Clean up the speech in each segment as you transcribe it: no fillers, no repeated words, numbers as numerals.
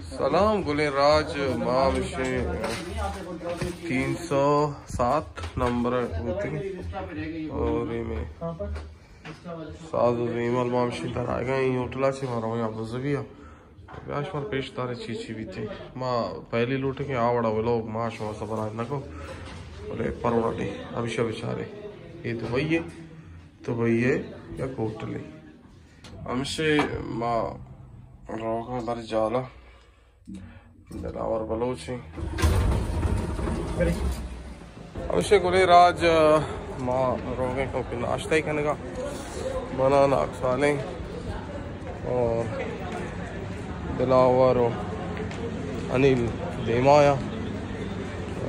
सलाम गुले राज मामशे 307 नंबर होती और में साधु ईमाल मामशे तर आएगा ये होटला से मारा हूँ आप ज़बिया व्याश पर पेश तारे चीची भी थे माँ पहली लूटे के आवड़ा वो लोग माश मार सब बना न को बोले परवड़े अभिषेक बेचारे ये तो भैया या कोटले हमसे माँ रोक में बारी जाला दिलावर बलोची अभिषेक गुले राज माँ रोगे को फिर नाश्ता ही करने का बनाना अक्साले और दिलावर और अनिल देमाया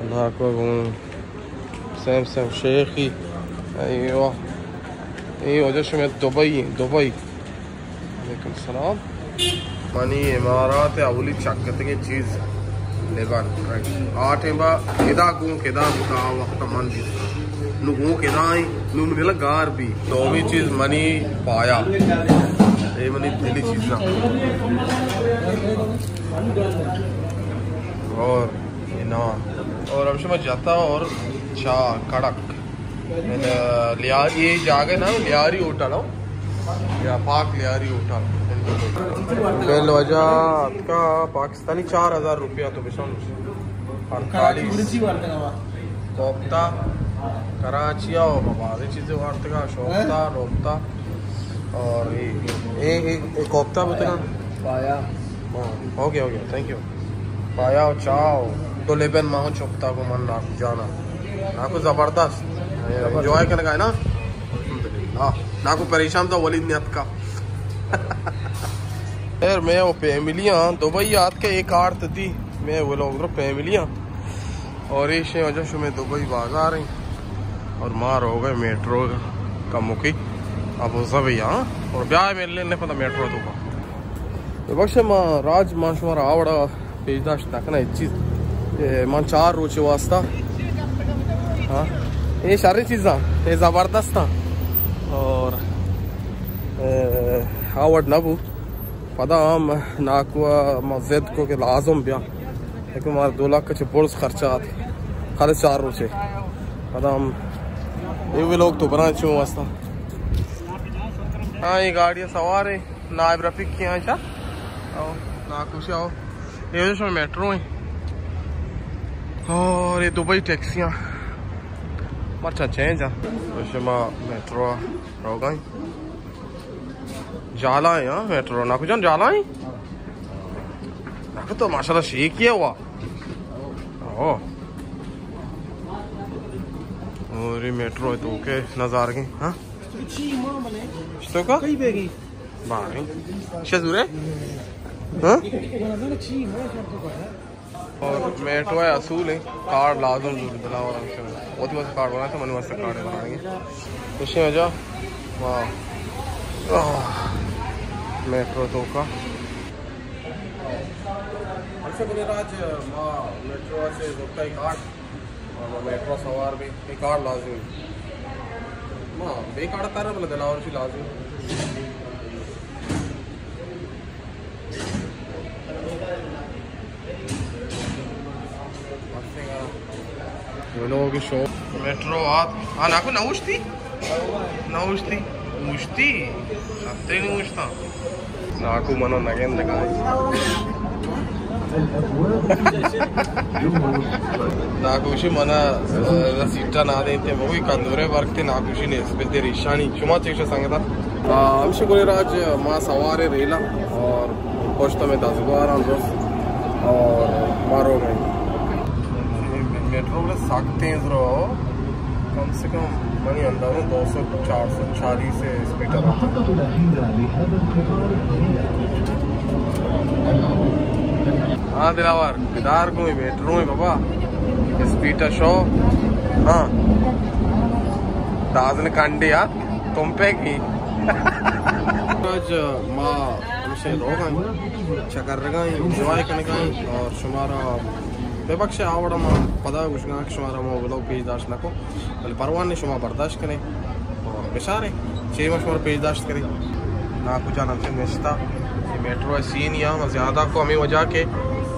नाको सैम शेखी ये वजह में दुबई वालेकुम सलाम मनी इमारत अवली चक्कत की चीज लेबन आठ बा केदा गु केदा बुता वक्त मन जी नु केदा नु मिला गार भी तो भी चीज मनी पाया ये मनी दिली चीज ना और ये ना और हमसे मैं जाता और चा कड़क ये जागे ना लियारी होटल हो या पाक लियारी होटल बेल वजह का पाकिस्तानी 4000 रुपया तो बिशन 48 कोफ्ता कराची और बाबा चीजें वार्ते का शोफ्ता रोफ्ता और ये कोफ्ता बता पाया हो गया थैंक यू पाया और चाव तो लेबन माहो चोफ्ता को मन ना जाना ना को जबरदस्त एंजॉय करने का है ना ना को परेशान था वलीद नियत का यार मैं वो फैमिलियाँ दुबई याद के एक आर्त थी मैं वो लोग फैमिलियाँ और ये वजह से मैं दुबई बाजार रही और मार हो गए मेट्रो का मुखी अब वो सब यहाँ और ब्याह मेरे लिए नहीं पता मेट्रो तो बख्श माँ राज माँ शुमारा आवड़ा पेजदाश तक ना एक चीज़ माँ 4 रोचे वास्ता हाँ ये सारी चीज़ा ये ज़बरदस्त था और आवड़ नबू पता हम नाकुआ मस्जिद को के लाजम बिया लेकिन हमारे 2 लाख के पुलिस खर्चा आते खाली 4 रोचे पता हम ये भी लोग तो बना चुके वास्ता हाँ ये गाड़ियाँ सवार है नायब रफीक की यहाँ चाह आओ नाकुश आओ ये वजह से मेट्रो है और ये दुबई टैक्सियाँ अच्छा चेंज है मेट्रो रोगा जाला है यहाँ मेट्रो ना कुछ जाला है ना तो माशाल्लाह शेक किया हुआ और ये मेट्रो है तो ओके नज़ार के हाँ तो का बाहर शजूरे हाँ और मेट्रो है असूल है कार्ड लाजम जरूर दिला और बहुत ही कार्ड बनाए थे मन वास्ते कार्ड बनाएंगे उसमें वजह वाह मेट्रो तो का अच्छा बोले राज माँ मेट्रो से रोकता ही कार्ड और मेट्रो सवार भी एक कार्ड लाजमी माँ बे कार्ड तारा बोले दिला और लाजमी लोगों की शो मेट्रो हाँ नाको नौशती सत्ते नहीं मुझता नाको मनो नगेन लगा नाकुशी मना सीटा ना देते वो भी कंदूरे वर्कते नाकुशी ने स्पेशली रिशानी शुमा चेक संगता हमसे बोले राज माँ सवारे रेला और पोस्ट में 10 बार और मारो गए मेट्रो में सकते हैं कम से कम मनी अंदाजा 200-440 से स्पीटर हाँ दिलावर बिदार को मेट्रो में बाबा स्पीटर शो हाँ दादन कांडे यार तुम पे की आज माँ हमसे रोगा चक्कर रगा एंजॉय करने का और शुमारा बेबख्श आवड़ा पदा कुछ शुमारा लोग पेजदाश्त नको बल्कि परवान शुमा बर्दाश्त करें और बेचारे 6 माह शुमारा पेजदाश्त करें ना कुछ हमसे निश्ता मेट्रो सीन या ज़्यादा को हमें वजह के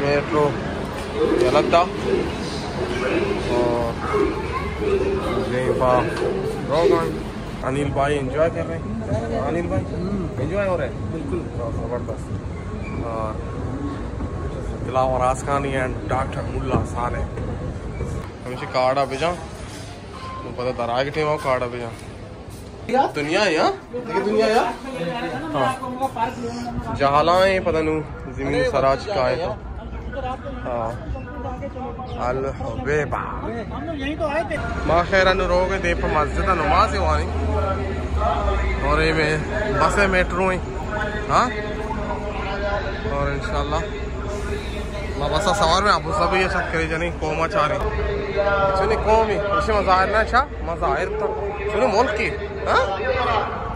मेट्रो गलत था और अनिल भाई एंजॉय कर रहे हैं। अनिल भाई एंजॉय हो रहे हैं बिल्कुल ज़बरदस्त। और दिलावर आसकानी एंड डॉक्टर मुल्ला साले हमेशा कार्ड भेजा तो पता दरा के टेम कार्ड भेजा दुनिया है देखिए दुनिया यार हाँ जहालाएं पता नहीं ज़मीन सराज का है तो हाँ अल बेबा माँ खैर रोग दे पर मस्जिद नमाज है वहाँ और ये में बस है मेट्रो है हाँ और इंशाल्लाह मैं बस सवार में अबू सब ये चक्कर जनी कोमा चाह रही सुनी कौम ही इसे मज़ाहिर ना अच्छा मज़ाहिर तो सुनी मुल्क की हाँ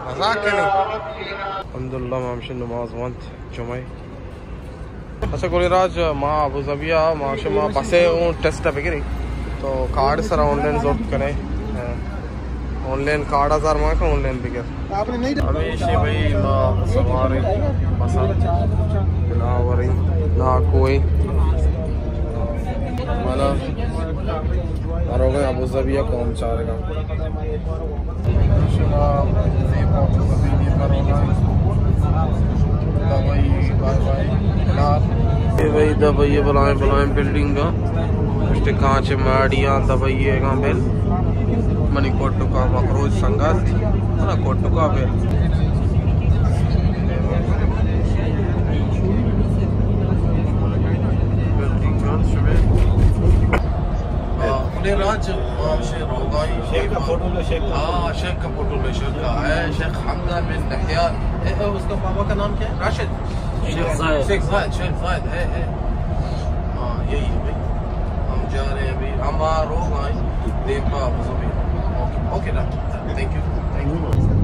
मजाक के नहीं अल्हम्दुलिल्लाह मामशन नमाज वंत जुमाई अच्छा गोलीराज माँ अबू ज़बिया माशा माँ बसे टेस्ट बिगरी तो कार्ड सर ऑनलाइन जरूरत करें ऑनलाइन कार्ड 1000 माँ का ऑनलाइन बिगर हमेशा भाई माँ सवारी पसंद बिलावरी ना कोई माना आरोगे अबू ज़बिया कौन चाहेगा भाई दबाइए बुलाएं बिल्डिंग का कांच माड़ियाँ दबाइए का बेल मनी कोटू का मकरोज संगत ना कोटू का बेल राज शेख का फोटो हाँ शेख का फोटो है शेख हमजा बिन नहयान उसका पापा का नाम क्या है राशिद शेख जायद है हाँ यही है भाई हम जा रहे हैं अभी हमारा रोग आए देव का ओके ओके थैंक यू